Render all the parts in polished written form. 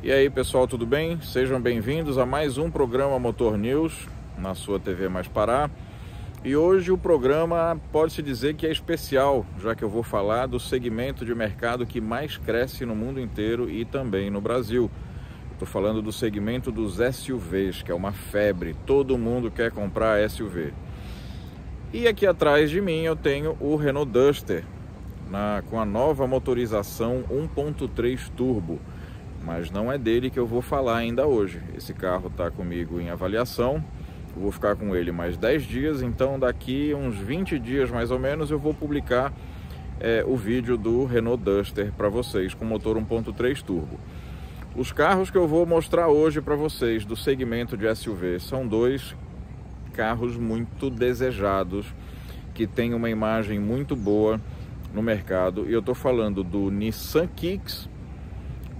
E aí pessoal, tudo bem? Sejam bem-vindos a mais um programa Motor News na sua TV Mais Pará. E hoje o programa pode-se dizer que é especial, já que eu vou falar do segmento de mercado que mais cresce no mundo inteiro e também no Brasil. Estou falando do segmento dos SUVs, que é uma febre, todo mundo quer comprar SUV. E aqui atrás de mim eu tenho o Renault Duster, com a nova motorização 1.3 turbo. Mas não é dele que eu vou falar ainda hoje. Esse carro está comigo em avaliação, eu vou ficar com ele mais 10 dias, então daqui uns 20 dias mais ou menos eu vou publicar o vídeo do Renault Duster para vocês com motor 1.3 turbo. Os carros que eu vou mostrar hoje para vocês do segmento de SUV são dois carros muito desejados, que têm uma imagem muito boa no mercado, e eu estou falando do Nissan Kicks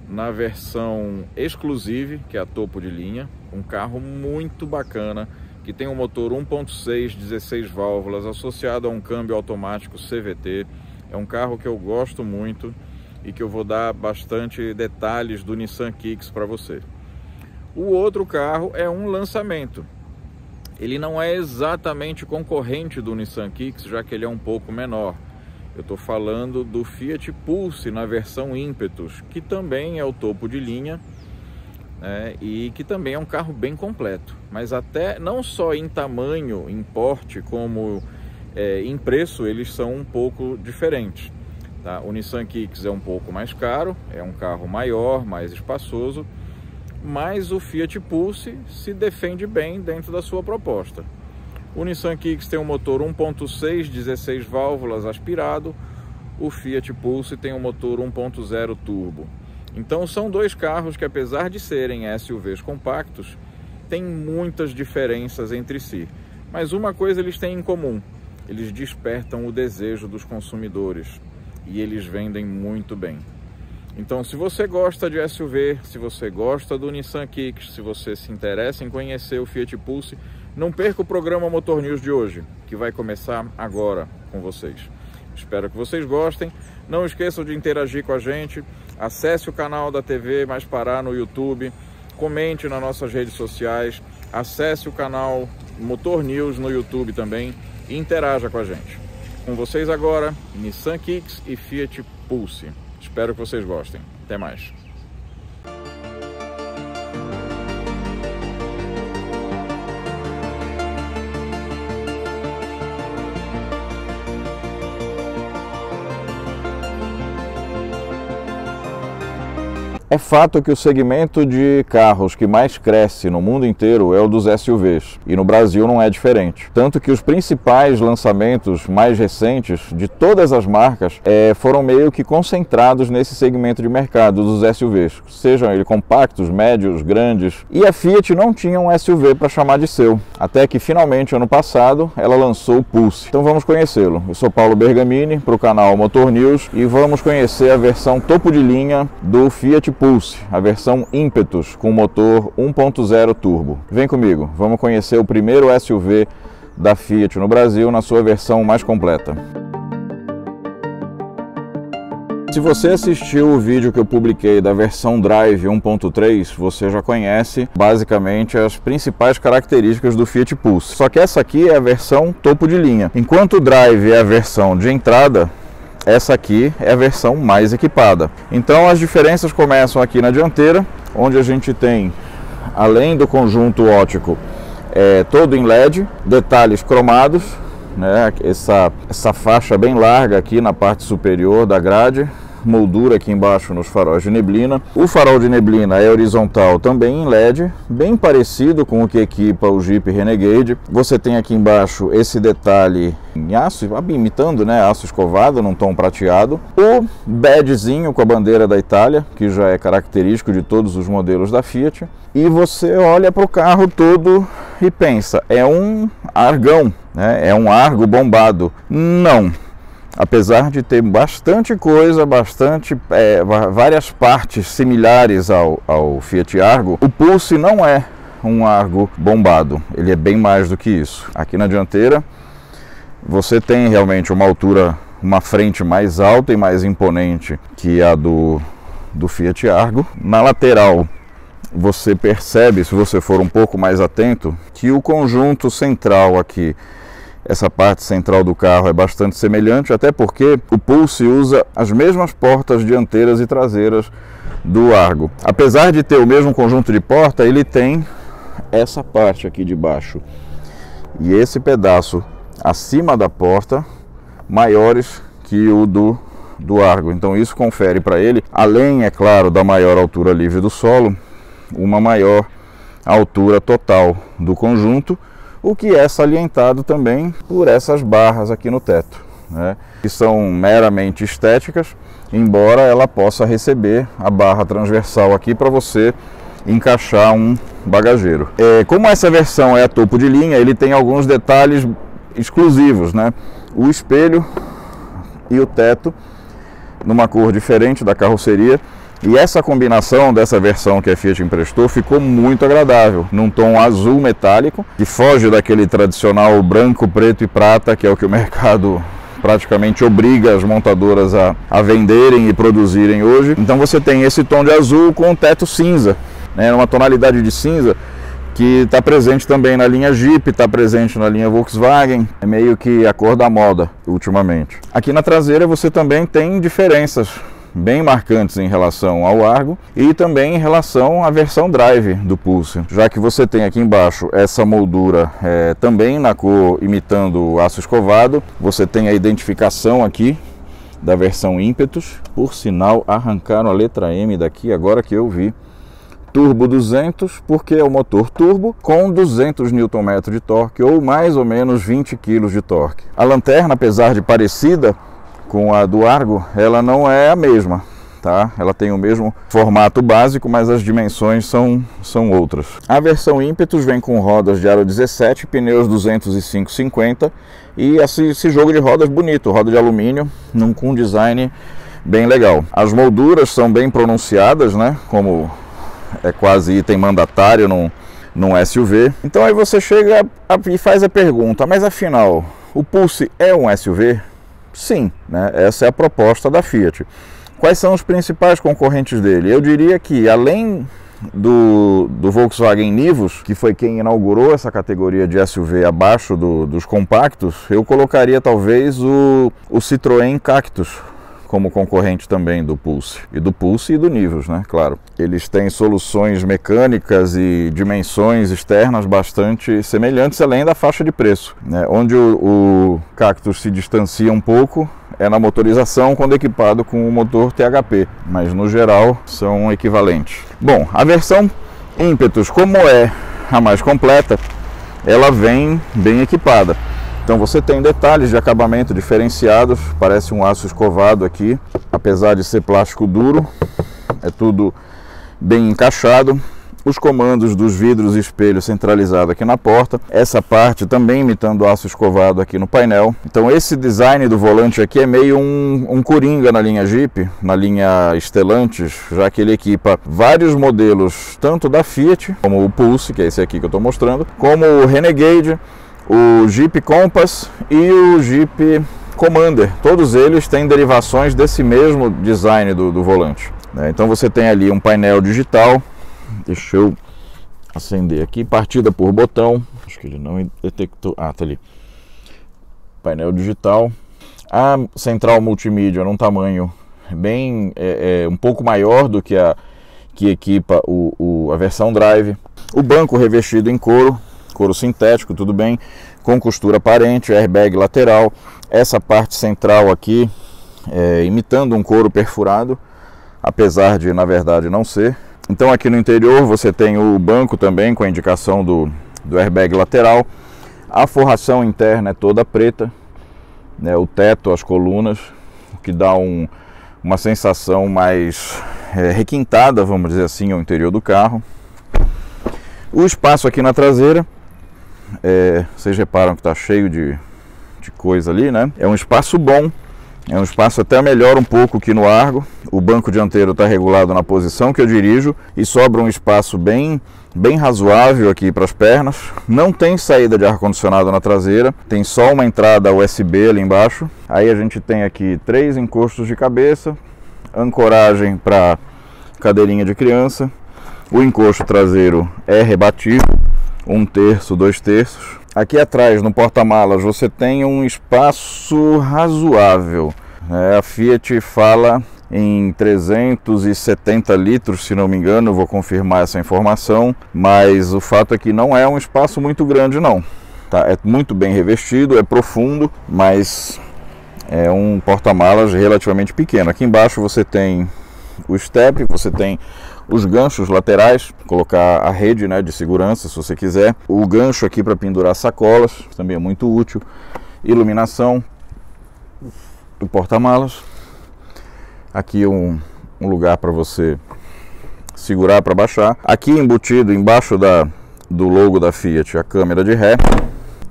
na versão Exclusive, que é a topo de linha, um carro muito bacana, que tem um motor 1.6, 16 válvulas, associado a um câmbio automático CVT. É um carro que eu gosto muito e que eu vou dar bastante detalhes do Nissan Kicks para você. O outro carro é um lançamento. Ele não é exatamente concorrente do Nissan Kicks, já que ele é um pouco menor. Eu estou falando do Fiat Pulse na versão Impetus, que também é o topo de linha, né, e que também é um carro bem completo. Mas até não só em tamanho, em porte, como em preço, eles são um pouco diferentes. Tá? O Nissan Kicks é um pouco mais caro, é um carro maior, mais espaçoso, mas o Fiat Pulse se defende bem dentro da sua proposta. O Nissan Kicks tem um motor 1.6, 16 válvulas aspirado. O Fiat Pulse tem um motor 1.0 turbo. Então são dois carros que, apesar de serem SUVs compactos, têm muitas diferenças entre si. Mas uma coisa eles têm em comum: eles despertam o desejo dos consumidores e eles vendem muito bem. Então, se você gosta de SUV, se você gosta do Nissan Kicks, se você se interessa em conhecer o Fiat Pulse, não perca o programa Motor News de hoje, que vai começar agora com vocês. Espero que vocês gostem. Não esqueçam de interagir com a gente. Acesse o canal da TV Mais Pará no YouTube. Comente nas nossas redes sociais. Acesse o canal Motor News no YouTube também. E interaja com a gente. Com vocês agora, Nissan Kicks e Fiat Pulse. Espero que vocês gostem. Até mais. É fato que o segmento de carros que mais cresce no mundo inteiro é o dos SUVs, e no Brasil não é diferente. Tanto que os principais lançamentos mais recentes de todas as marcas foram meio que concentrados nesse segmento de mercado dos SUVs, sejam eles compactos, médios, grandes. E a Fiat não tinha um SUV para chamar de seu, até que finalmente ano passado ela lançou o Pulse. Então vamos conhecê-lo. Eu sou Paulo Bergamini para o canal Motor News e vamos conhecer a versão topo de linha do Fiat Pulse, a versão Impetus com motor 1.0 turbo. Vem comigo, vamos conhecer o primeiro SUV da Fiat no Brasil na sua versão mais completa. Se você assistiu o vídeo que eu publiquei da versão Drive 1.3, você já conhece basicamente as principais características do Fiat Pulse. Só que essa aqui é a versão topo de linha. Enquanto o Drive é a versão de entrada, essa aqui é a versão mais equipada. Então as diferenças começam aqui na dianteira, onde a gente tem, além do conjunto óptico todo em LED, detalhes cromados, né? Essa faixa bem larga aqui na parte superior da grade, moldura aqui embaixo nos faróis de neblina. O farol de neblina é horizontal também em LED, bem parecido com o que equipa o Jeep Renegade. Você tem aqui embaixo esse detalhe em aço, imitando, né, aço escovado num tom prateado. O badgezinho com a bandeira da Itália, que já é característico de todos os modelos da Fiat. E você olha para o carro todo e pensa, é um Argão, né? É um Argo bombado. Não. Apesar de ter bastante coisa, várias partes similares ao Fiat Argo, o Pulse não é um Argo bombado, ele é bem mais do que isso. Aqui na dianteira você tem realmente uma frente mais alta e mais imponente que a do Fiat Argo. Na lateral você percebe, se você for um pouco mais atento, que o conjunto central aqui, essa parte central do carro é bastante semelhante, até porque o Pulse usa as mesmas portas dianteiras e traseiras do Argo. Apesar de ter o mesmo conjunto de porta, ele tem essa parte aqui de baixo e esse pedaço acima da porta maiores que o do Argo. Então isso confere para ele, além, é claro, da maior altura livre do solo, uma maior altura total do conjunto, o que é salientado também por essas barras aqui no teto, né, que são meramente estéticas, embora ela possa receber a barra transversal aqui para você encaixar um bagageiro. Como essa versão é a topo de linha, ele tem alguns detalhes exclusivos, né? O espelho e o teto numa cor diferente da carroceria, e essa combinação dessa versão que a Fiat emprestou ficou muito agradável, num tom azul metálico, que foge daquele tradicional branco, preto e prata, que é o que o mercado praticamente obriga as montadoras a venderem e produzirem hoje. Então você tem esse tom de azul com o teto cinza, né, uma tonalidade de cinza que está presente também na linha Jeep, está presente na linha Volkswagen, é meio que a cor da moda ultimamente. Aqui na traseira você também tem diferenças bem marcantes em relação ao Argo e também em relação à versão Drive do Pulse, já que você tem aqui embaixo essa moldura também na cor imitando o aço escovado. Você tem a identificação aqui da versão Impetus, por sinal arrancaram a letra M daqui agora que eu vi. Turbo 200, porque é o motor turbo com 200 Nm de torque, ou mais ou menos 20 kg de torque. A lanterna, apesar de parecida com a do Argo, ela não é a mesma, tá? Ela tem o mesmo formato básico, mas as dimensões são outras. A versão Impetus vem com rodas de aro 17, pneus 205/50 e esse jogo de rodas bonito, roda de alumínio, com um design bem legal. As molduras são bem pronunciadas, né? Como é quase item mandatário num SUV. Então aí você chega e faz a pergunta, mas afinal, o Pulse é um SUV? Sim, né? Essa é a proposta da Fiat. Quais são os principais concorrentes dele? Eu diria que, além do Volkswagen Nivus, que foi quem inaugurou essa categoria de SUV abaixo dos compactos, eu colocaria talvez o Citroën Cactus como concorrente também do Pulse e do Nivus, né? Claro, eles têm soluções mecânicas e dimensões externas bastante semelhantes, além da faixa de preço, né? Onde o Cactus se distancia um pouco é na motorização quando equipado com o motor THP, mas no geral são equivalentes. Bom, a versão Impetus, como é a mais completa, ela vem bem equipada. Então você tem detalhes de acabamento diferenciados, parece um aço escovado aqui, apesar de ser plástico duro, é tudo bem encaixado. Os comandos dos vidros e espelho centralizado aqui na porta, essa parte também imitando aço escovado aqui no painel. Então esse design do volante aqui é meio um coringa na linha Jeep, na linha Stellantis, já que ele equipa vários modelos, tanto da Fiat, como o Pulse, que é esse aqui que eu estou mostrando, como o Renegade, o Jeep Compass e o Jeep Commander. Todos eles têm derivações desse mesmo design do volante, né? Então você tem ali um painel digital, deixa eu acender aqui, partida por botão, acho que ele não detectou, tá ali, painel digital, a central multimídia num tamanho bem, um pouco maior do que a que equipa a versão Drive, o banco revestido em couro sintético, tudo bem, com costura aparente, airbag lateral, essa parte central aqui imitando um couro perfurado, apesar de na verdade não ser. Então aqui no interior você tem o banco também com a indicação do airbag lateral, a forração interna é toda preta, né, o teto, as colunas, que dá uma sensação mais requintada, vamos dizer assim, ao interior do carro. O espaço aqui na traseira, vocês reparam que está cheio de coisa ali, né? É um espaço bom, é um espaço até melhor um pouco que no Argo. O banco dianteiro está regulado na posição que eu dirijo e sobra um espaço bem razoável aqui para as pernas. Não tem saída de ar-condicionado na traseira, tem só uma entrada USB ali embaixo. Aí a gente tem aqui 3 encostos de cabeça, ancoragem para cadeirinha de criança, O encosto traseiro é rebatível, 1/3, 2/3. Aqui atrás, no porta-malas, você tem um espaço razoável. A Fiat fala em 370 litros, se não me engano, eu vou confirmar essa informação, mas o fato é que não é um espaço muito grande não, tá? É muito bem revestido, é profundo, mas é um porta-malas relativamente pequeno. Aqui embaixo você tem o step, você tem os ganchos laterais, colocar a rede, né, de segurança se você quiser, o gancho aqui para pendurar sacolas, também é muito útil, iluminação do porta-malas, aqui um lugar para você segurar para baixar, aqui embutido embaixo do logo da Fiat a câmera de ré,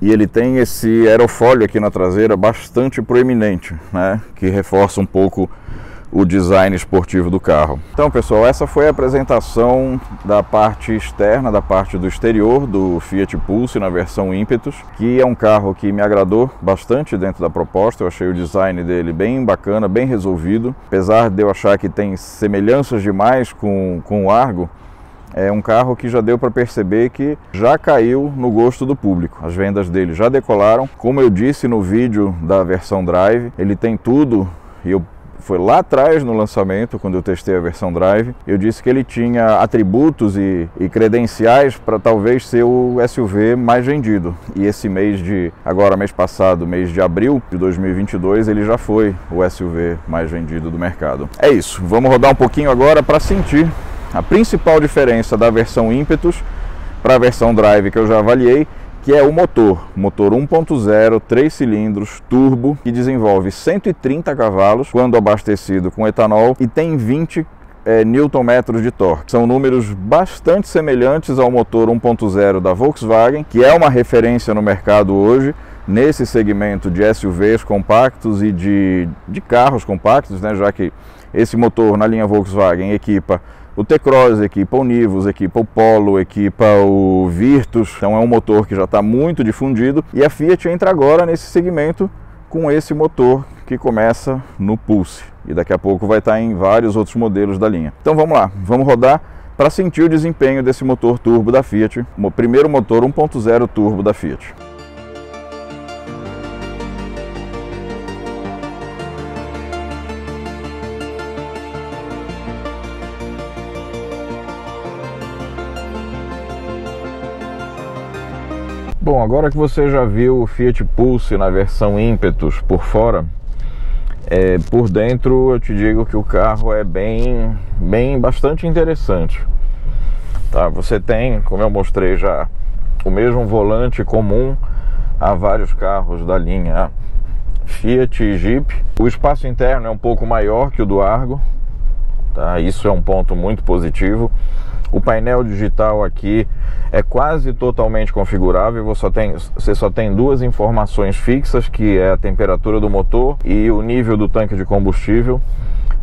e ele tem esse aerofólio aqui na traseira bastante proeminente, né, que reforça um pouco o design esportivo do carro. Então, pessoal, essa foi a apresentação da parte externa, da parte do exterior do Fiat Pulse na versão Impetus, que é um carro que me agradou bastante dentro da proposta. Eu achei o design dele bem bacana, bem resolvido. Apesar de eu achar que tem semelhanças demais com o Argo, é um carro que já deu para perceber que já caiu no gosto do público. As vendas dele já decolaram. Como eu disse no vídeo da versão Drive, ele tem tudo, e foi lá atrás no lançamento, quando eu testei a versão Drive, eu disse que ele tinha atributos e credenciais para talvez ser o SUV mais vendido. E esse mês mês passado, mês de abril de 2022, ele já foi o SUV mais vendido do mercado. É isso, vamos rodar um pouquinho agora para sentir a principal diferença da versão Impetus para a versão Drive que eu já avaliei, que é o motor 1.0, 3 cilindros, turbo, que desenvolve 130 cavalos quando abastecido com etanol e tem 20 Nm de torque. São números bastante semelhantes ao motor 1.0 da Volkswagen, que é uma referência no mercado hoje, nesse segmento de SUVs compactos e de carros compactos, né, já que esse motor na linha Volkswagen equipa o T-Cross, equipa o Nivus, equipa o Polo, equipa o Virtus, então é um motor que já está muito difundido, e a Fiat entra agora nesse segmento com esse motor que começa no Pulse, e daqui a pouco vai estar em vários outros modelos da linha. Então vamos lá, vamos rodar para sentir o desempenho desse motor turbo da Fiat, o primeiro motor 1.0 turbo da Fiat. Bom, agora que você já viu o Fiat Pulse na versão Impetus por fora, por dentro eu te digo que o carro é bastante interessante. Tá? Você tem, como eu mostrei já, o mesmo volante comum a vários carros da linha Fiat e Jeep. O espaço interno é um pouco maior que o do Argo, tá? Isso é um ponto muito positivo. O painel digital aqui é quase totalmente configurável, você só tem duas informações fixas, que é a temperatura do motor e o nível do tanque de combustível.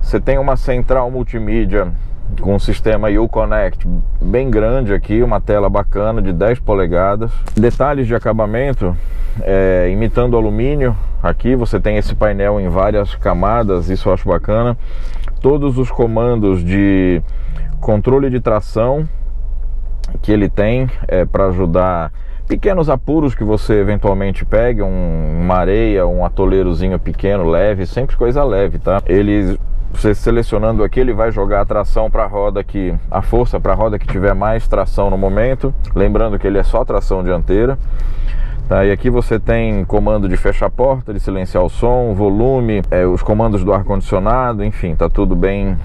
Você tem uma central multimídia com um sistema Uconnect bem grande aqui, uma tela bacana de 10 polegadas. Detalhes de acabamento, imitando alumínio. Aqui você tem esse painel em várias camadas, isso eu acho bacana. Todos os comandos de controle de tração que ele tem para ajudar pequenos apuros que você eventualmente pegue, uma areia, um atoleirozinho pequeno, leve, sempre coisa leve, tá? Você selecionando aqui, ele vai jogar a tração para a força para a roda que tiver mais tração no momento, lembrando que ele é só tração dianteira, tá? E aqui você tem comando de fechar a porta, de silenciar o som, volume, os comandos do ar-condicionado, enfim, tá tudo bem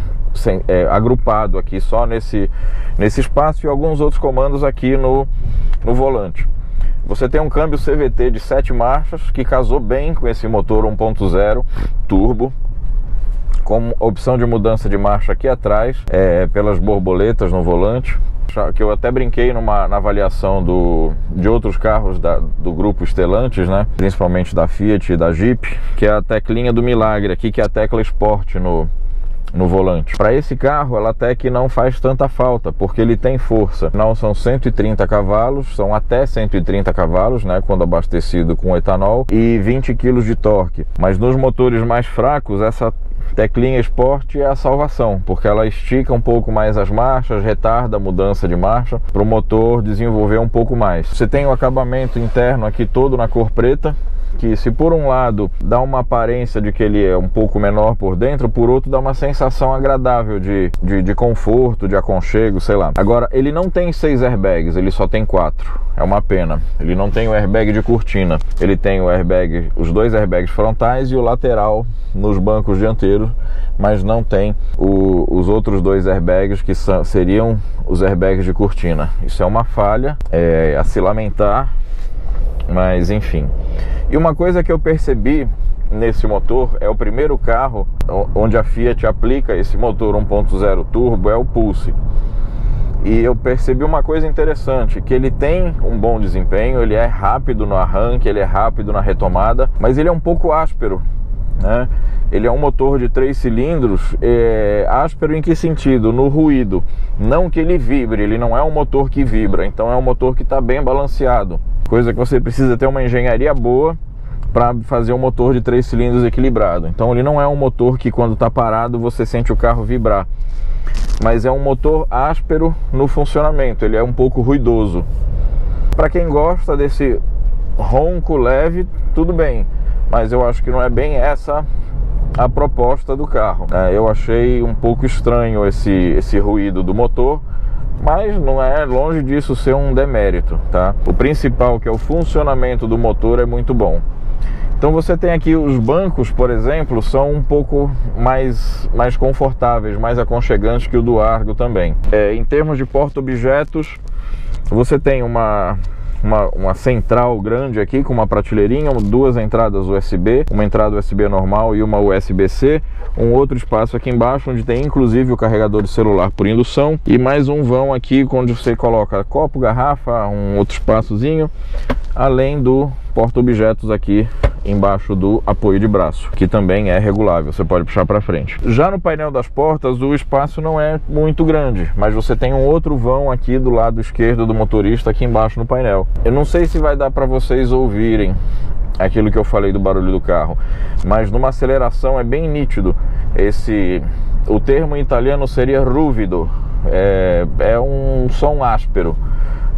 agrupado aqui só nesse espaço, e alguns outros comandos aqui no volante. Você tem um câmbio CVT de 7 marchas que casou bem com esse motor 1.0 turbo, com opção de mudança de marcha aqui atrás, pelas borboletas no volante, que eu até brinquei na avaliação de outros carros do grupo Stellantis, né? Principalmente da Fiat e da Jeep, que é a teclinha do milagre aqui, que é a tecla Sport no volante. Para esse carro, ela até que não faz tanta falta, porque ele tem força. Não são 130 cavalos, são até 130 cavalos, né, quando abastecido com etanol, e 20 kg de torque. Mas nos motores mais fracos, essa teclinha Sport é a salvação, porque ela estica um pouco mais as marchas, retarda a mudança de marcha para o motor desenvolver um pouco mais. Você tem o acabamento interno aqui todo na cor preta, que se por um lado dá uma aparência de que ele é um pouco menor por dentro, por outro dá uma sensação agradável de conforto, de aconchego, sei lá. Agora, ele não tem 6 airbags, ele só tem 4. É uma pena. Ele não tem o airbag de cortina. Ele tem o airbag, os 2 airbags frontais e o lateral nos bancos dianteiros, mas não tem os outros 2 airbags que seriam os airbags de cortina. Isso é uma falha, a se lamentar, mas enfim. E uma coisa que eu percebi nesse motor, é o primeiro carro onde a Fiat aplica esse motor 1.0 turbo, é o Pulse. E eu percebi uma coisa interessante, que ele tem um bom desempenho, ele é rápido no arranque, ele é rápido na retomada, mas ele é um pouco áspero, né? Ele é um motor de 3 cilindros, áspero em que sentido? No ruído. Não que ele vibre, ele não é um motor que vibra, então é um motor que está bem balanceado. Coisa que você precisa ter uma engenharia boa para fazer um motor de 3 cilindros equilibrado. Então ele não é um motor que quando está parado você sente o carro vibrar. Mas é um motor áspero no funcionamento, ele é um pouco ruidoso. Para quem gosta desse ronco leve, tudo bem. Mas eu acho que não é bem essa a proposta do carro. Eu achei um pouco estranho esse ruído do motor, mas não é longe disso ser um demérito, tá? O principal, que é o funcionamento do motor, é muito bom. Então você tem aqui os bancos, por exemplo, são um pouco mais confortáveis, mais aconchegantes que o do Argo também. Em termos de porta-objetos, você tem uma central grande aqui com uma prateleirinha, 2 entradas USB, uma entrada USB normal e uma USB-C, um outro espaço aqui embaixo onde tem inclusive o carregador de celular por indução e mais um vão aqui onde você coloca copo, garrafa, um outro espaçozinho, além do porta-objetos aqui embaixo do apoio de braço, que também é regulável, você pode puxar para frente. Já no painel das portas, o espaço não é muito grande, mas você tem um outro vão aqui do lado esquerdo do motorista, aqui embaixo no painel. Eu não sei se vai dar para vocês ouvirem aquilo que eu falei do barulho do carro, mas numa aceleração é bem nítido. O termo em italiano seria ruvido, é um som áspero,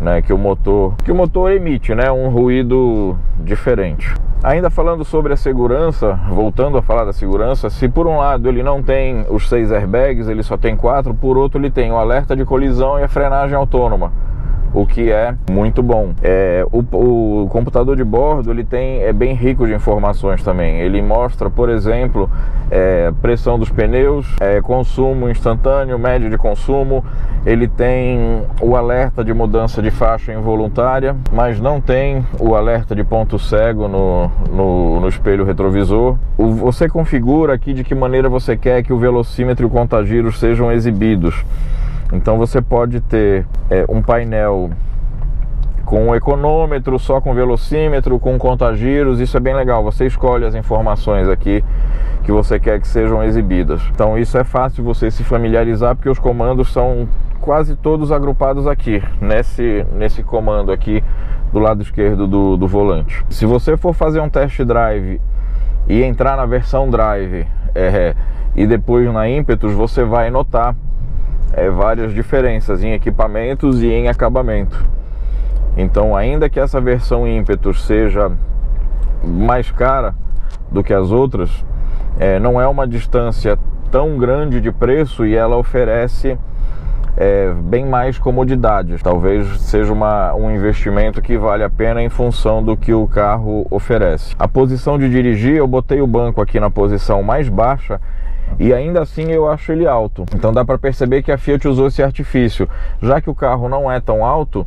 né, que o motor emite, né, um ruído diferente. Ainda falando sobre a segurança, voltando a falar da segurança, se por um lado ele não tem os 6 airbags, ele só tem 4, por outro ele tem o alerta de colisão e a frenagem autônoma, o que é muito bom. O computador de bordo é bem rico de informações também. Ele mostra, por exemplo, pressão dos pneus, consumo instantâneo, médio de consumo. Ele tem o alerta de mudança de faixa involuntária, mas não tem o alerta de ponto cego no espelho retrovisor. Você configura aqui de que maneira você quer que o velocímetro e o contagiros sejam exibidos. Então você pode ter um painel com econômetro, só com velocímetro, com contagiros. Isso é bem legal, você escolhe as informações aqui que você quer que sejam exibidas. Então isso é fácil você se familiarizar, porque os comandos são quase todos agrupados aqui, nesse comando aqui do lado esquerdo do volante. Se você for fazer um test drive e entrar na versão drive e depois na ímpetus, você vai notar várias diferenças em equipamentos e em acabamento. Então, ainda que essa versão ímpetus seja mais cara do que as outras, não é uma distância tão grande de preço e ela oferece bem mais comodidades. Talvez seja um investimento que vale a pena em função do que o carro oferece. A posição de dirigir, eu botei o banco aqui na posição mais baixa e ainda assim eu acho ele alto. Então dá para perceber que a Fiat usou esse artifício. Já que o carro não é tão alto,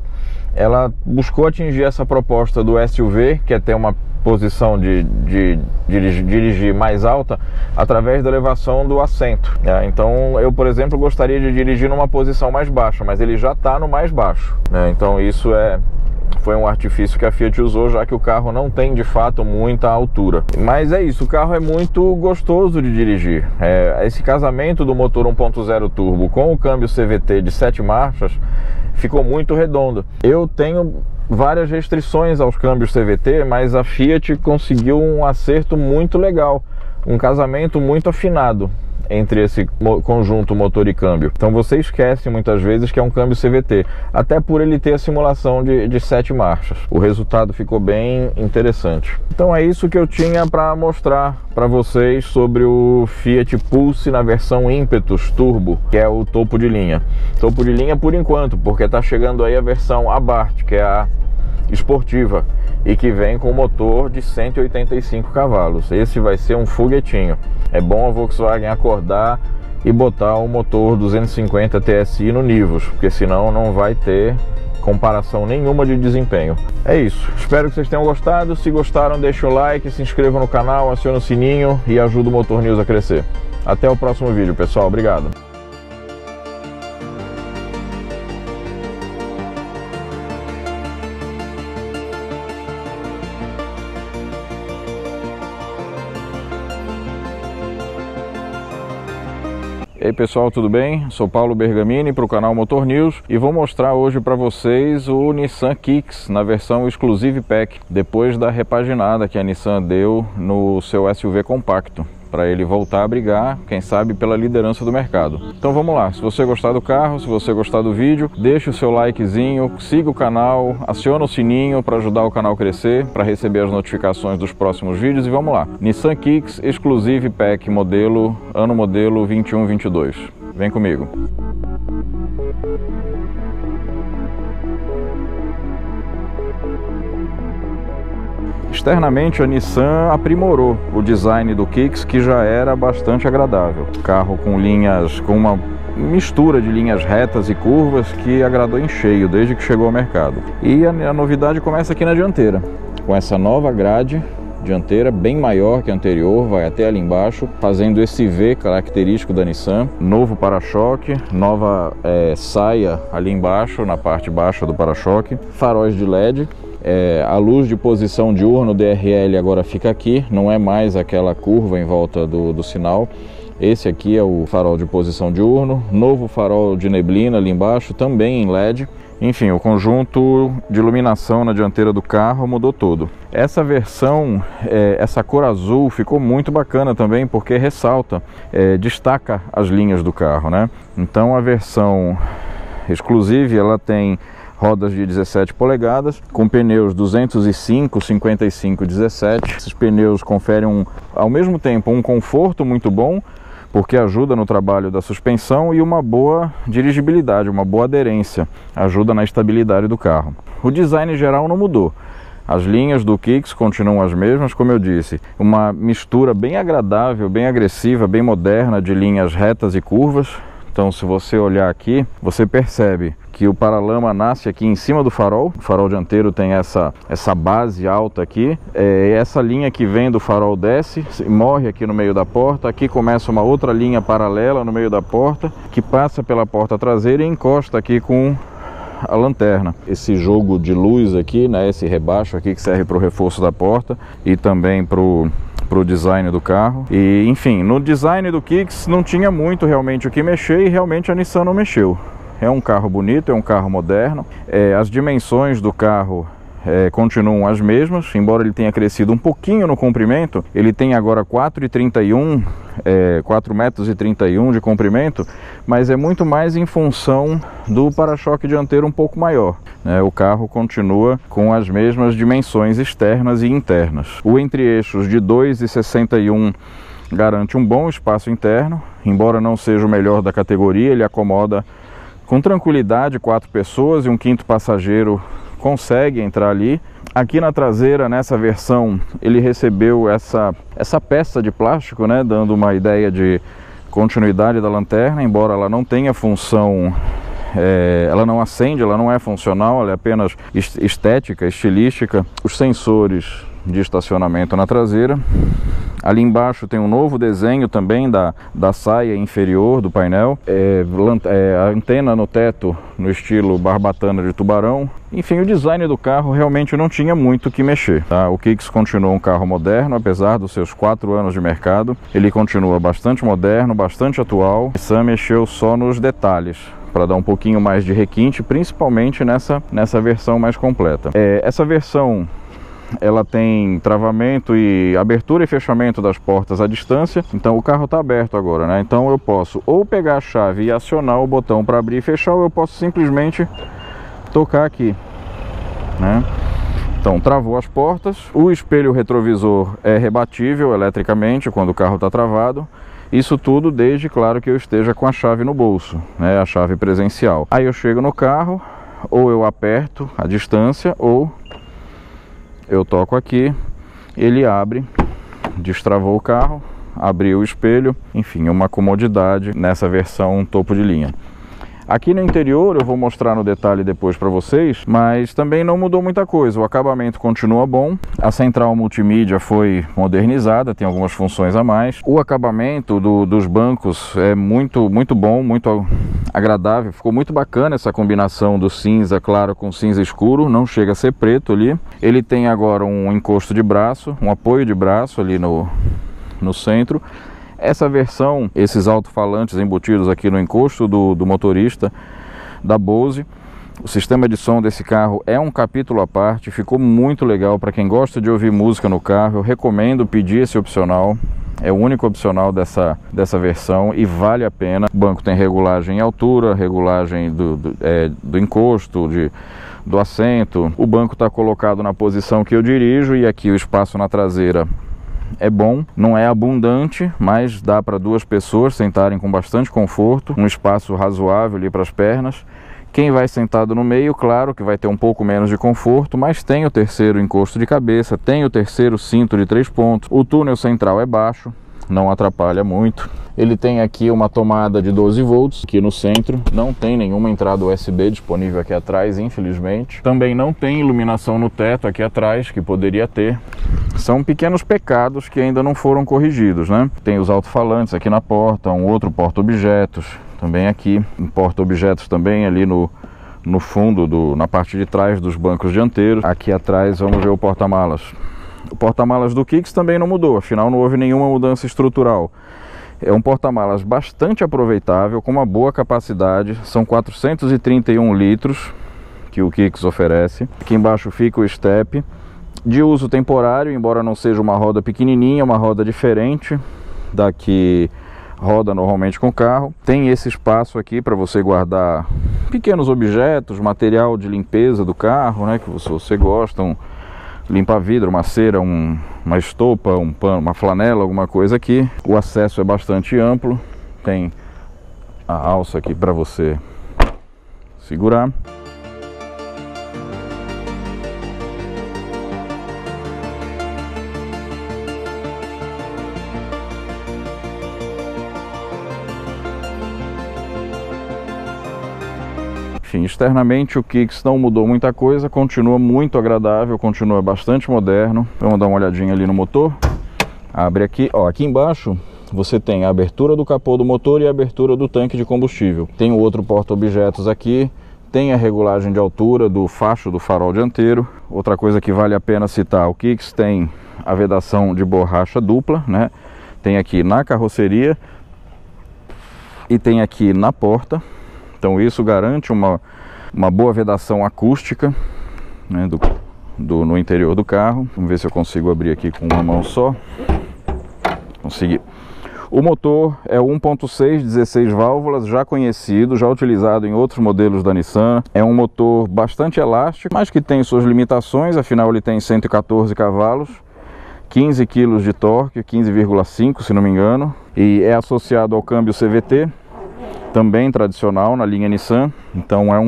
ela buscou atingir essa proposta do SUV, que é ter uma posição de dirigir mais alta, através da elevação do assento. Então eu, por exemplo, gostaria de dirigir numa posição mais baixa, mas ele já está no mais baixo. Então isso foi um artifício que a Fiat usou, já que o carro não tem de fato muita altura. Mas é isso, o carro é muito gostoso de dirigir. Esse casamento do motor 1.0 turbo com o câmbio CVT de 7 marchas ficou muito redondo. Eu tenho várias restrições aos câmbios CVT, mas a Fiat conseguiu um acerto muito legal, um casamento muito afinado. entre esse conjunto motor e câmbio. Então você esquece muitas vezes que é um câmbio CVT, até por ele ter a simulação de 7 marchas. O resultado ficou bem interessante. Então é isso que eu tinha para mostrar para vocês sobre o Fiat Pulse na versão Impetus Turbo, que é o topo de linha. Topo de linha por enquanto, porque está chegando aí a versão Abarth, que é a esportiva, e que vem com motor de 185 cavalos. Esse vai ser um foguetinho. É bom a Volkswagen acordar e botar o motor 250 TSI no Nivus, porque senão não vai ter comparação nenhuma de desempenho. É isso, espero que vocês tenham gostado. Se gostaram, deixa o like, se inscreva no canal, acione o sininho e ajuda o Motor News a crescer. Até o próximo vídeo, pessoal. Obrigado. E aí pessoal, tudo bem? Sou Paulo Bergamini para o canal Motor News e vou mostrar hoje para vocês o Nissan Kicks na versão Exclusive Pack, depois da repaginada que a Nissan deu no seu SUV compacto, para ele voltar a brigar, quem sabe, pela liderança do mercado. Então vamos lá, se você gostar do carro, se você gostar do vídeo, deixa o seu likezinho, siga o canal, aciona o sininho para ajudar o canal a crescer, para receber as notificações dos próximos vídeos e vamos lá. Nissan Kicks Exclusive Pack modelo, ano modelo 21-22. Vem comigo. Externamente, a Nissan aprimorou o design do Kicks, que já era bastante agradável. Carro com linhas, com uma mistura de linhas retas e curvas que agradou em cheio desde que chegou ao mercado. E a novidade começa aqui na dianteira, com essa nova grade dianteira bem maior que a anterior, vai até ali embaixo, fazendo esse V característico da Nissan. Novo para-choque, nova saia ali embaixo, na parte baixa do para-choque, faróis de LED. A luz de posição diurno DRL agora fica aqui, não é mais aquela curva em volta do sinal. Esse aqui é o farol de posição diurno, novo farol de neblina ali embaixo, também em LED. Enfim, o conjunto de iluminação na dianteira do carro mudou todo. Essa versão, essa cor azul ficou muito bacana também, porque ressalta, destaca as linhas do carro, né? Então a versão Exclusive, ela tem rodas de 17 polegadas, com pneus 205, 55, 17. Esses pneus conferem ao mesmo tempo um conforto muito bom, porque ajuda no trabalho da suspensão, e uma boa dirigibilidade, uma boa aderência, ajuda na estabilidade do carro. O design geral não mudou. As linhas do Kicks continuam as mesmas, como eu disse, uma mistura bem agradável, bem agressiva, bem moderna de linhas retas e curvas. Então, se você olhar aqui, você percebe que o paralama nasce aqui em cima do farol. O farol dianteiro tem essa base alta aqui. Essa linha que vem do farol desce, morre aqui no meio da porta. Aqui começa uma outra linha paralela no meio da porta, que passa pela porta traseira e encosta aqui com a lanterna. Esse jogo de luz aqui, né, esse rebaixo aqui que serve para o reforço da porta e também para o design do carro. E enfim, no design do Kicks não tinha muito realmente o que mexer, e realmente a Nissan não mexeu. É um carro bonito, é um carro moderno. As dimensões do carro continuam as mesmas, embora ele tenha crescido um pouquinho no comprimento. Ele tem agora 4,31, 4,31 metros de comprimento, mas é muito mais em função do para-choque dianteiro um pouco maior, né? O carro continua com as mesmas dimensões externas e internas. O entre-eixos de 2,61 garante um bom espaço interno, embora não seja o melhor da categoria. Ele acomoda com tranquilidade 4 pessoas, e um quinto passageiro consegue entrar ali. Aqui na traseira, nessa versão, ele recebeu essa peça de plástico, né, dando uma ideia de continuidade da lanterna, embora ela não tenha função, ela não acende, ela não é funcional, ela é apenas estética, estilística. Os sensores de estacionamento na traseira. Ali embaixo tem um novo desenho também da saia inferior do painel, a antena no teto no estilo barbatana de tubarão. Enfim, o design do carro realmente não tinha muito o que mexer, tá? O Kicks continua um carro moderno, apesar dos seus 4 anos de mercado. Ele continua bastante moderno, bastante atual. A Nissan mexeu só nos detalhes, para dar um pouquinho mais de requinte, principalmente nessa versão mais completa. Essa versão ela tem travamento e abertura e fechamento das portas à distância. Então o carro está aberto agora, né? Então eu posso ou pegar a chave e acionar o botão para abrir e fechar, ou eu posso simplesmente tocar aqui, né? Então travou as portas. O espelho retrovisor é rebatível eletricamente quando o carro está travado. Isso tudo desde, claro, que eu esteja com a chave no bolso, né? A chave presencial. Aí eu chego no carro, ou eu aperto a distância, ou eu toco aqui, ele abre, destravou o carro, abriu o espelho, enfim, uma comodidade nessa versão topo de linha. Aqui no interior eu vou mostrar no detalhe depois para vocês, mas também não mudou muita coisa. O acabamento continua bom, a central multimídia foi modernizada, tem algumas funções a mais. O acabamento dos bancos é muito bom, muito agradável, ficou muito bacana essa combinação do cinza claro com cinza escuro, não chega a ser preto ali. Ele tem agora um encosto de braço, um apoio de braço ali no centro. Essa versão, esses alto-falantes embutidos aqui no encosto do motorista da Bose. O sistema de som desse carro é um capítulo à parte, ficou muito legal para quem gosta de ouvir música no carro. Eu recomendo pedir esse opcional, é o único opcional dessa versão e vale a pena. O banco tem regulagem em altura, regulagem do encosto, do assento. O banco está colocado na posição que eu dirijo e aqui o espaço na traseira é bom, não é abundante, mas dá para duas pessoas sentarem com bastante conforto, um espaço razoável ali para as pernas. Quem vai sentado no meio, claro que vai ter um pouco menos de conforto, mas tem o terceiro encosto de cabeça, tem o terceiro cinto de 3 pontos, o túnel central é baixo, não atrapalha muito. Ele tem aqui uma tomada de 12 volts aqui no centro, não tem nenhuma entrada USB disponível aqui atrás, infelizmente. Também não tem iluminação no teto aqui atrás, que poderia ter. São pequenos pecados que ainda não foram corrigidos, né? Tem os alto-falantes aqui na porta, um outro porta-objetos também aqui, um porta-objetos também ali no fundo, na parte de trás dos bancos dianteiros. Aqui atrás vamos ver o porta-malas. O porta-malas do Kicks também não mudou, afinal não houve nenhuma mudança estrutural. É um porta-malas bastante aproveitável, com uma boa capacidade, são 431 litros que o Kicks oferece. Aqui embaixo fica o step, de uso temporário, embora não seja uma roda pequenininha, uma roda diferente da que roda normalmente com o carro. Tem esse espaço aqui para você guardar pequenos objetos, material de limpeza do carro, né, que você gosta, limpa-vidro, uma cera, uma estopa, um pano, uma flanela, alguma coisa aqui. O acesso é bastante amplo, tem a alça aqui para você segurar. Enfim, externamente o Kicks não mudou muita coisa, continua muito agradável, continua bastante moderno. Vamos dar uma olhadinha ali no motor. Abre aqui, ó, aqui embaixo você tem a abertura do capô do motor e a abertura do tanque de combustível. Tem o outro porta-objetos aqui, tem a regulagem de altura do facho do farol dianteiro. Outra coisa que vale a pena citar, o Kicks tem a vedação de borracha dupla, né? Tem aqui na carroceria e tem aqui na porta. Então isso garante uma boa vedação acústica, né, no interior do carro. Vamos ver se eu consigo abrir aqui com uma mão só. Consegui. O motor é 1.6, 16 válvulas, já conhecido, já utilizado em outros modelos da Nissan. É um motor bastante elástico, mas que tem suas limitações, afinal ele tem 114 cavalos, 15 kg de torque, 15,5 se não me engano, e é associado ao câmbio CVT, também tradicional na linha Nissan. Então é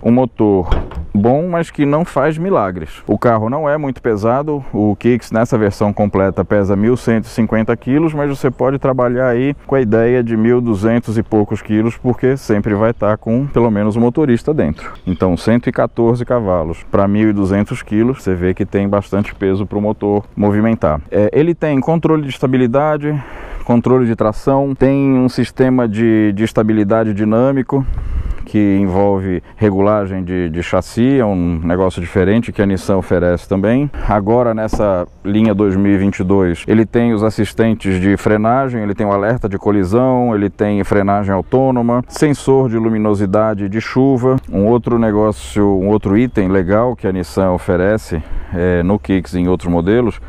um motor bom, mas que não faz milagres. O carro não é muito pesado, o Kicks nessa versão completa pesa 1.150 kg, mas você pode trabalhar aí com a ideia de 1.200 e poucos quilos, porque sempre vai estar com pelo menos o motorista dentro. Então 114 cavalos para 1.200 kg, você vê que tem bastante peso para o motor movimentar. Ele tem controle de estabilidade, controle de tração, tem um sistema de estabilidade dinâmico que envolve regulagem de chassi, é um negócio diferente que a Nissan oferece também. Agora nessa linha 2022 ele tem os assistentes de frenagem, ele tem o alerta de colisão, ele tem frenagem autônoma, sensor de luminosidade de chuva. Um outro item legal que a Nissan oferece no Kicks e em outros modelos,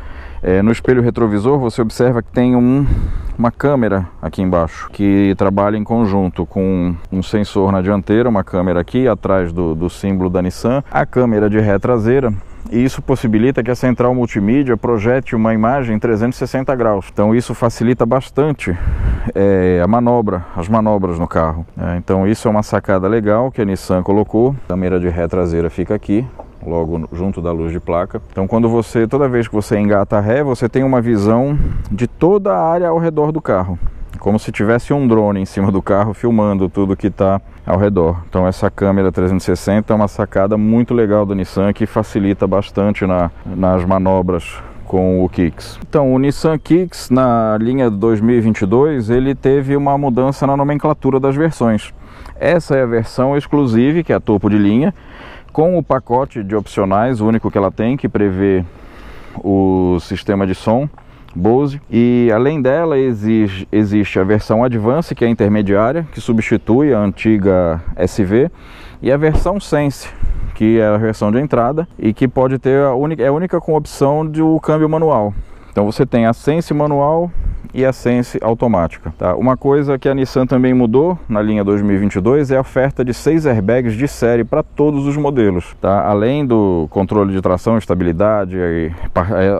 no espelho retrovisor você observa que tem uma câmera aqui embaixo que trabalha em conjunto com um sensor na dianteira, uma câmera aqui atrás do símbolo da Nissan, a câmera de ré traseira, e isso possibilita que a central multimídia projete uma imagem 360 graus. Então isso facilita bastante as manobras no carro. Então isso é uma sacada legal que a Nissan colocou. A câmera de ré traseira fica aqui, logo junto da luz de placa. Então toda vez que você engata a ré, você tem uma visão de toda a área ao redor do carro, como se tivesse um drone em cima do carro filmando tudo que está ao redor. Então essa câmera 360 é uma sacada muito legal da Nissan que facilita bastante nas manobras com o Kicks. Então o Nissan Kicks na linha 2022 ele teve uma mudança na nomenclatura das versões. Essa é a versão exclusiva, que é a topo de linha, com o pacote de opcionais, o único que ela tem, que prevê o sistema de som Bose, e além dela existe a versão Advance, que é a intermediária, que substitui a antiga SV, e a versão Sense, que é a versão de entrada e que pode ter é a única com opção do câmbio manual. Então você tem a Sense manual e a Sense automática. Tá? Uma coisa que a Nissan também mudou na linha 2022 é a oferta de 6 airbags de série para todos os modelos. Tá? Além do controle de tração, estabilidade,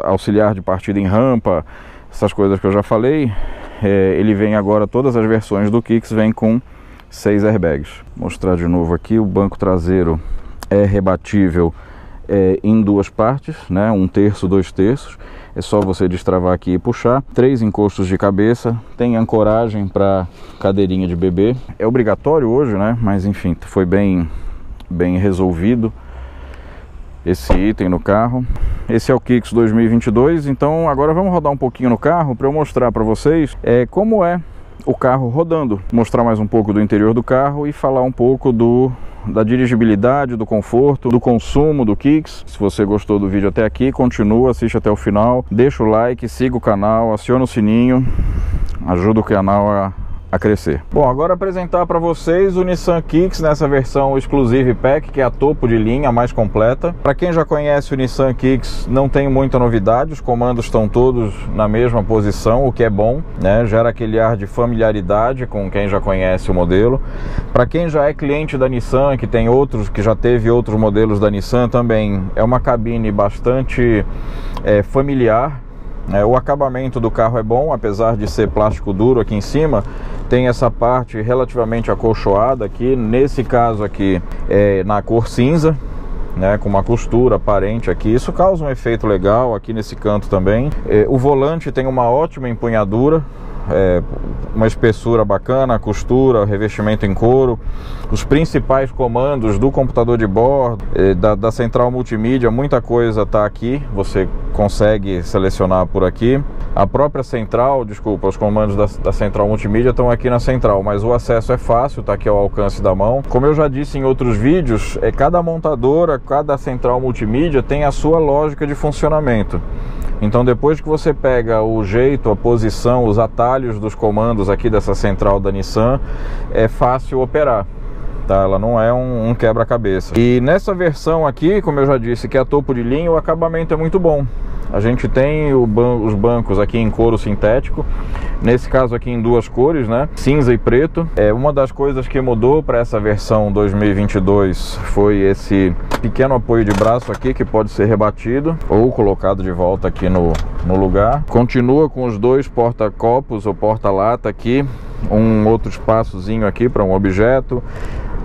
auxiliar de partida em rampa, essas coisas que eu já falei, ele vem agora, todas as versões do Kicks vêm com 6 airbags. Vou mostrar de novo aqui, o banco traseiro é rebatível em duas partes, né? 1/3, 2/3. É só você destravar aqui e puxar. 3 encostos de cabeça, tem ancoragem para cadeirinha de bebê. É obrigatório hoje, né? Mas enfim, foi bem resolvido esse item no carro. Esse é o Kicks 2022. Então agora vamos rodar um pouquinho no carro para eu mostrar para vocês como é o carro rodando. Mostrar mais um pouco do interior do carro e falar um pouco da dirigibilidade, do conforto, do consumo do Kicks. Se você gostou do vídeo até aqui, continua, assiste até o final, deixa o like, siga o canal, aciona o sininho, ajuda o canal a crescer. Bom, agora apresentar para vocês o Nissan Kicks nessa versão Exclusive Pack, que é a topo de linha, a mais completa. Para quem já conhece o Nissan Kicks, não tem muita novidade, os comandos estão todos na mesma posição, o que é bom, né? Gera aquele ar de familiaridade com quem já conhece o modelo. Para quem já é cliente da Nissan, que já teve outros modelos da Nissan também, é uma cabine bastante familiar. O acabamento do carro é bom, apesar de ser plástico duro aqui em cima, tem essa parte relativamente acolchoada aqui, nesse caso aqui na cor cinza, né, com uma costura aparente aqui. Isso causa um efeito legal aqui nesse canto também. O volante tem uma ótima empunhadura, uma espessura bacana, costura, revestimento em couro. Os principais comandos do computador de bordo, da central multimídia, muita coisa está aqui, você consegue selecionar por aqui. A própria central, os comandos da central multimídia estão aqui na central, mas o acesso é fácil, está aqui ao alcance da mão. Como eu já disse em outros vídeos, cada montadora, cada central multimídia tem a sua lógica de funcionamento. Então depois que você pega o jeito, a posição, os atalhos dos comandos aqui dessa central da Nissan, é fácil operar. Tá? Ela não é um quebra-cabeça. E nessa versão aqui, como eu já disse, que é a topo de linha, o acabamento é muito bom. A gente tem os bancos aqui em couro sintético, nesse caso aqui em duas cores, né? Cinza e preto. Uma das coisas que mudou para essa versão 2022 foi esse pequeno apoio de braço aqui, que pode ser rebatido ou colocado de volta aqui no lugar. Continua com os dois porta-copos ou porta-lata aqui, um outro espaçozinho aqui para um objeto.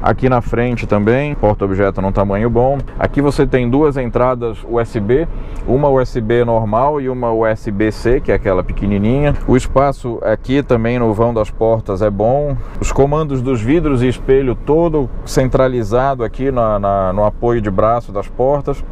Aqui na frente também, porta-objeto num tamanho bom. Aqui você tem duas entradas USB, uma USB normal e uma USB-C, que é aquela pequenininha. O espaço aqui também no vão das portas é bom. Os comandos dos vidros e espelho todo centralizado aqui no apoio de braço das portas.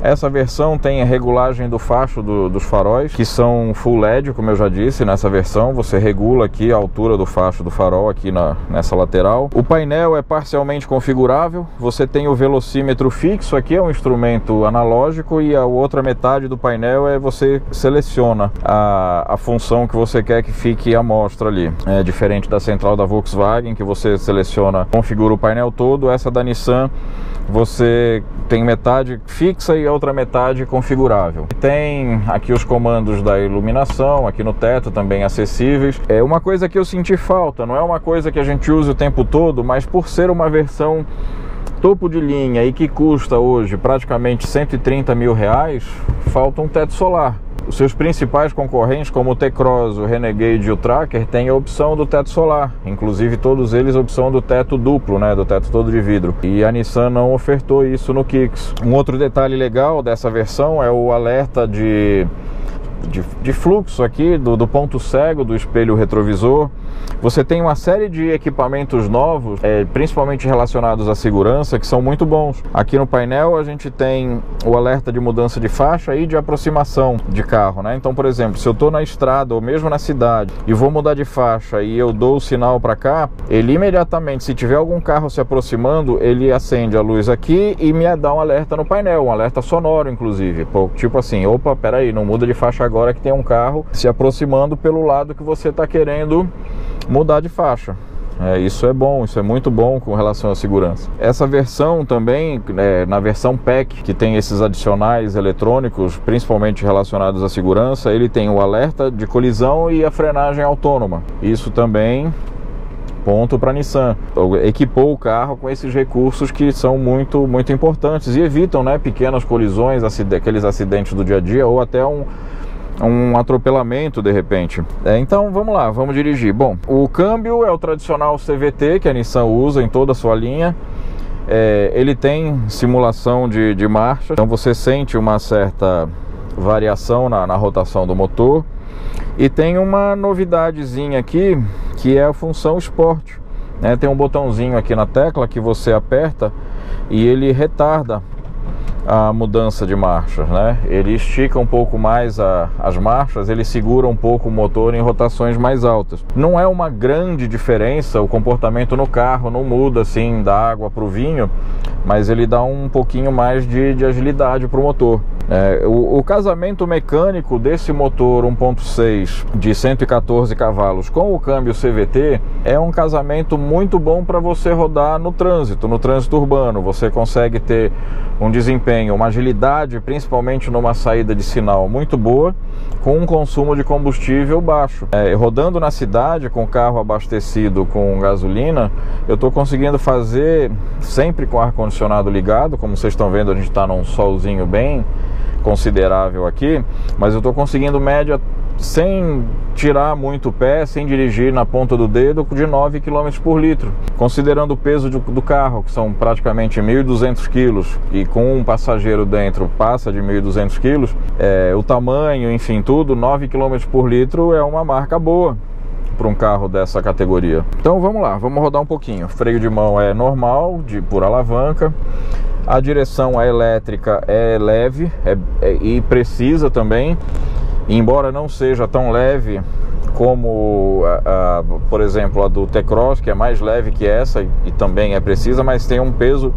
Essa versão tem a regulagem do facho dos faróis, que são full LED, como eu já disse. Nessa versão você regula aqui a altura do facho do farol aqui nessa lateral. O painel é parcialmente configurável. Você tem o velocímetro fixo aqui, é um instrumento analógico, e a outra metade do painel você seleciona a função que você quer que fique à mostra ali. É diferente da central da Volkswagen, que você seleciona, configura o painel todo. Essa da Nissan você tem metade fixa e a outra metade configurável. Tem aqui os comandos da iluminação, aqui no teto também acessíveis. É uma coisa que eu senti falta, não é uma coisa que a gente usa o tempo todo, mas por ser uma versão topo de linha e que custa hoje praticamente 130 mil reais, falta um teto solar. Os seus principais concorrentes, como o T-Cross, o Renegade e o Tracker, têm a opção do teto solar. Inclusive todos eles a opção do teto duplo, né, do teto todo de vidro. E a Nissan não ofertou isso no Kicks. Um outro detalhe legal dessa versão é o alerta de fluxo aqui do ponto cego do espelho retrovisor. Você tem uma série de equipamentos novos, principalmente relacionados à segurança, que são muito bons. Aqui no painel a gente tem o alerta de mudança de faixa e de aproximação de carro, né? Então, por exemplo, se eu estou na estrada ou mesmo na cidade e vou mudar de faixa e eu dou o sinal para cá, ele imediatamente, se tiver algum carro se aproximando, ele acende a luz aqui e me dá um alerta no painel, um alerta sonoro inclusive. Tipo assim, opa, peraí, não muda de faixa agora que tem um carro se aproximando pelo lado que você está querendo mudar de faixa. Isso é bom, isso é muito bom com relação à segurança. Essa versão também, na versão PEC, que tem esses adicionais eletrônicos, principalmente relacionados à segurança, ele tem o alerta de colisão e a frenagem autônoma. Isso também, ponto para a Nissan. Equipou o carro com esses recursos que são muito, muito importantes e evitam, né, pequenas colisões, aqueles acidentes do dia a dia, ou até um atropelamento de repente. Então vamos lá, vamos dirigir. Bom, o câmbio é o tradicional CVT que a Nissan usa em toda a sua linha. Ele tem simulação de marcha, então você sente uma certa variação na rotação do motor. E tem uma novidadezinha aqui, que é a função Sport, né? Tem um botãozinho aqui na tecla que você aperta e ele retarda a mudança de marchas, né? Ele estica um pouco mais as marchas, ele segura um pouco o motor em rotações mais altas. Não é uma grande diferença, o comportamento no carro não muda assim da água para o vinho, mas ele dá um pouquinho mais de agilidade para o motor. O casamento mecânico desse motor 1.6 de 114 cavalos com o câmbio CVT é um casamento muito bom para você rodar no trânsito urbano. Você consegue ter um desempenho, uma agilidade, principalmente numa saída de sinal muito boa, com um consumo de combustível baixo. Rodando na cidade com o carro abastecido com gasolina, eu estou conseguindo fazer sempre com o ar-condicionado ligado. Como vocês estão vendo, a gente está num solzinho bem considerável aqui, mas eu estou conseguindo média, sem tirar muito o pé, sem dirigir na ponta do dedo, de 9 km por litro. Considerando o peso do carro, que são praticamente 1.200 quilos, e com um passageiro dentro passa de 1.200 quilos, o tamanho, enfim, tudo, 9 km por litro é uma marca boa para um carro dessa categoria. Então vamos lá, vamos rodar um pouquinho. Freio de mão é normal, por alavanca. A direção elétrica é leve e precisa também, embora não seja tão leve como, por exemplo, a do T-Cross, que é mais leve que essa e também é precisa, mas tem um peso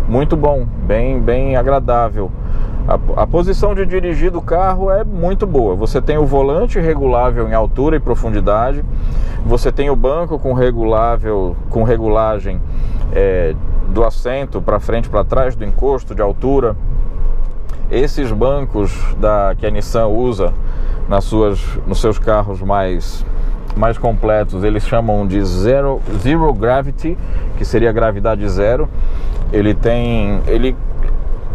muito bom, bem agradável. A posição de dirigir do carro é muito boa. Você tem o volante regulável em altura e profundidade, você tem o banco com regulagem do assento para frente e para trás, do encosto de altura. Esses bancos que a Nissan usa nos seus carros mais completos, eles chamam de Zero Gravity, que seria gravidade zero. Ele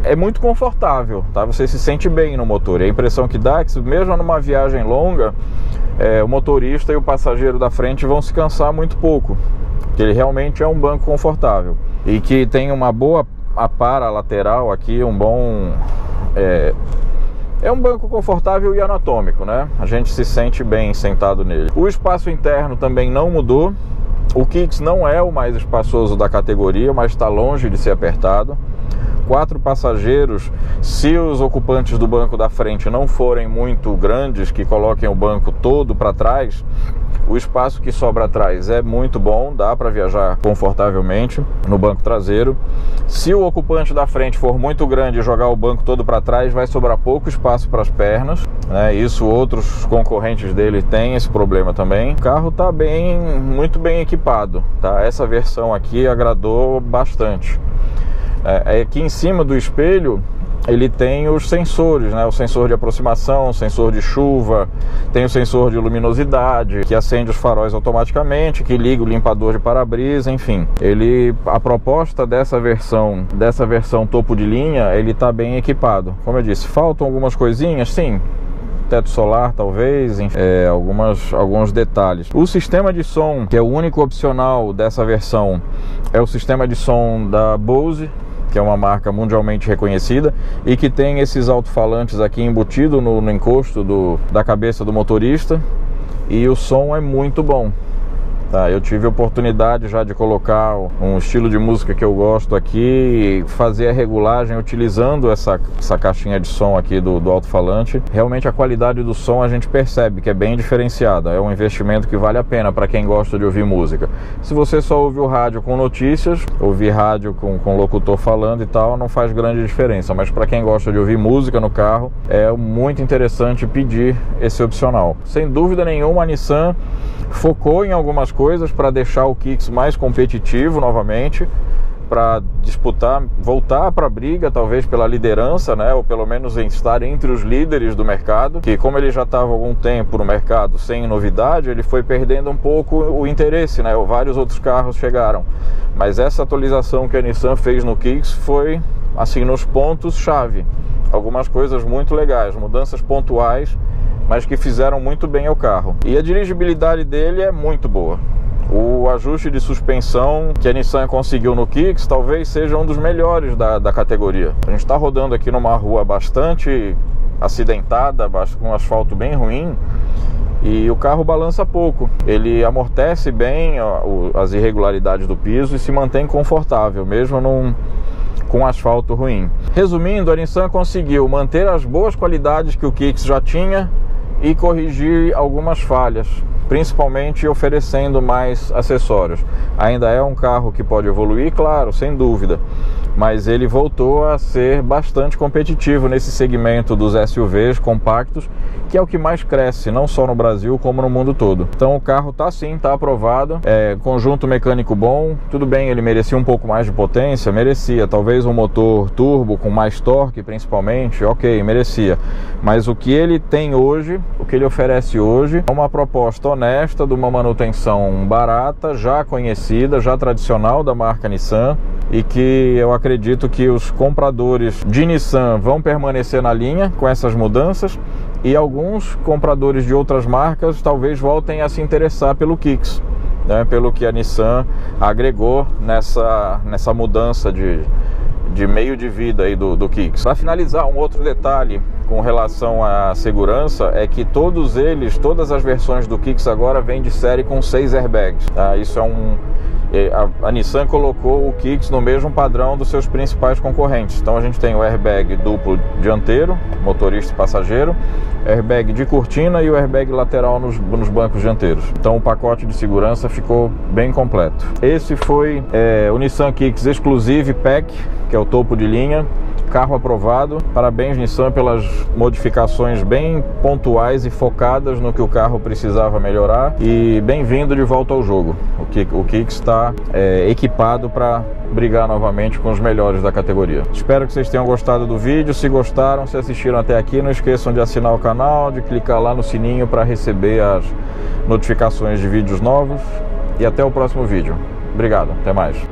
é muito confortável, tá? Você se sente bem no motor. E a impressão que dá é que mesmo numa viagem longa, o motorista e o passageiro da frente vão se cansar muito pouco. que ele realmente é um banco confortável e que tem uma boa apara lateral aqui, um bom... É um banco confortável e anatômico, né? A gente se sente bem sentado nele. O espaço interno também não mudou. O Kicks não é o mais espaçoso da categoria, mas está longe de ser apertado. 4 passageiros, se os ocupantes do banco da frente não forem muito grandes, que coloquem o banco todo para trás, o espaço que sobra atrás é muito bom, dá para viajar confortavelmente no banco traseiro. Se o ocupante da frente for muito grande e jogar o banco todo para trás, vai sobrar pouco espaço para as pernas, né? Isso outros concorrentes dele têm esse problema também. O carro está muito bem equipado, tá? Essa versão aqui agradou bastante. Aqui em cima do espelho ele tem os sensores, né? O sensor de aproximação, o sensor de chuva, tem o sensor de luminosidade, que acende os faróis automaticamente, que liga o limpador de para-brisa, enfim. A proposta dessa versão topo de linha, ele está bem equipado. Como eu disse, faltam algumas coisinhas, sim. Teto solar talvez, enfim, alguns detalhes. O sistema de som, que é o único opcional dessa versão, é o sistema de som da Bose, que é uma marca mundialmente reconhecida e que tem esses alto-falantes aqui embutido no encosto da cabeça do motorista, e o som é muito bom. Tá, eu tive a oportunidade já de colocar um estilo de música que eu gosto aqui e fazer a regulagem utilizando essa caixinha de som aqui do alto-falante. Realmente a qualidade do som a gente percebe que é bem diferenciada. É um investimento que vale a pena para quem gosta de ouvir música. Se você só ouve o rádio com notícias, ouvir rádio com o locutor falando e tal, não faz grande diferença. Mas para quem gosta de ouvir música no carro, é muito interessante pedir esse opcional. Sem dúvida nenhuma, a Nissan focou em algumas coisas para deixar o Kicks mais competitivo novamente, para disputar, voltar para a briga, talvez pela liderança, né? Ou pelo menos em estar entre os líderes do mercado, que como ele já estava há algum tempo no mercado sem novidade, ele foi perdendo um pouco o interesse, né? Vários outros carros chegaram, mas essa atualização que a Nissan fez no Kicks foi assim nos pontos-chave, algumas coisas muito legais, mudanças pontuais, mas que fizeram muito bem ao carro. E a dirigibilidade dele é muito boa. O ajuste de suspensão que a Nissan conseguiu no Kicks talvez seja um dos melhores da categoria. A gente está rodando aqui numa rua bastante acidentada, com um asfalto bem ruim, e o carro balança pouco. Ele amortece bem as irregularidades do piso e se mantém confortável, mesmo com asfalto ruim. Resumindo, a Nissan conseguiu manter as boas qualidades que o Kicks já tinha e corrigir algumas falhas, principalmente oferecendo mais acessórios. Ainda é um carro que pode evoluir, claro, sem dúvida, mas ele voltou a ser bastante competitivo nesse segmento dos SUVs compactos, que é o que mais cresce, não só no Brasil, como no mundo todo. Então o carro tá sim, tá aprovado, conjunto mecânico bom, tudo bem, ele merecia um pouco mais de potência, merecia, talvez um motor turbo com mais torque principalmente, ok, merecia, mas o que ele tem hoje, o que ele oferece hoje, é uma proposta honesta de uma manutenção barata, já conhecida, já tradicional da marca Nissan, e que eu acredito que os compradores de Nissan vão permanecer na linha com essas mudanças, e alguns compradores de outras marcas talvez voltem a se interessar pelo Kicks, né, pelo que a Nissan agregou nessa mudança de meio de vida aí do Kicks. Para finalizar, um outro detalhe com relação à segurança é que todas as versões do Kicks agora vêm de série com 6 airbags, tá? Isso a Nissan colocou o Kicks no mesmo padrão dos seus principais concorrentes. Então a gente tem o airbag duplo dianteiro, motorista e passageiro, airbag de cortina e o airbag lateral nos bancos dianteiros. Então o pacote de segurança ficou bem completo. Esse foi o Nissan Kicks Exclusive Pack, que é o topo de linha. Carro aprovado. Parabéns, Nissan, pelas modificações bem pontuais e focadas no que o carro precisava melhorar. E bem-vindo de volta ao jogo. O Kicks está equipado para brigar novamente com os melhores da categoria. Espero que vocês tenham gostado do vídeo. Se gostaram, se assistiram até aqui, não esqueçam de assinar o canal, de clicar lá no sininho para receber as notificações de vídeos novos. E até o próximo vídeo. Obrigado, até mais.